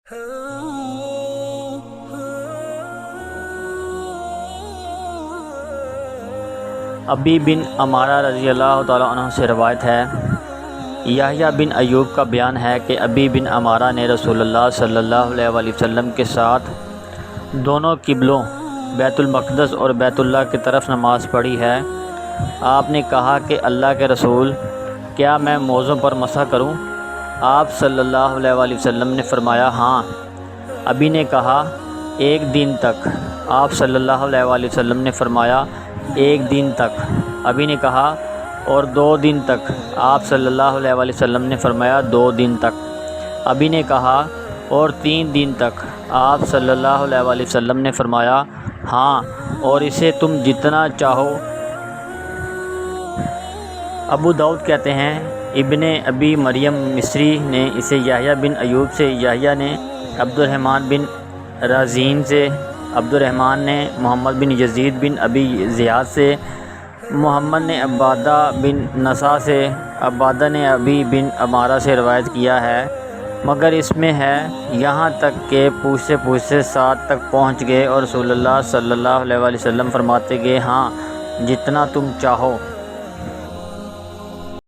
ابی بن عمارہ رضی اللہ تعالیٰ عنہ سے روایت ہے، یحییٰ بن ایوب کا بیان ہے کہ ابی بن عمارہ نے رسول اللہ صلی اللہ علیہ وآلہ وسلم کے ساتھ دونوں قبلوں بیت المقدس اور بیت اللہ کی طرف نماز پڑھی ہے۔ آپ نے کہا کہ اللہ کے رسول، کیا میں موزوں پر مسح کروں؟ آپ صلی اللہ علیہ وآلہ وسلم نے فرمایا ہاں۔ ابی نے کہا ایک دن تک۔ آپ صلی اللہ علیہ وآلہ وسلم نے فرمایا ایک دن تک۔ ابی نے کہا اور 2 دن تک؟ آپ صلی اللہ علیہ وآلہ وسلم نے فرمایا 2 دن تک۔ ابی نے کہا اور 3 دن تک؟ آپ صلی اللہ علیہ وآلہ وسلم نے فرمایا ہاں، اور اسے تم جتنا چاہو۔ ابو داؤد کہتے ہیں ابن ابی مریم مصری نے اسے یحییٰ بن ایوب سے، یحییٰ نے عبد الرحمن بن رازین سے، عبد الرحمن نے محمد بن یزید بن ابی زیاد سے، محمد نے عبادہ بن نصا سے، عبادہ نے ابی بن عمارہ سے روایت کیا ہے، مگر اس میں ہے یہاں تک کہ پوچھتے 7 تک پہنچ گئے اور رسول اللہ صلی اللہ علیہ وآلہ وسلم فرماتے گئے ہاں، جتنا تم چاہو۔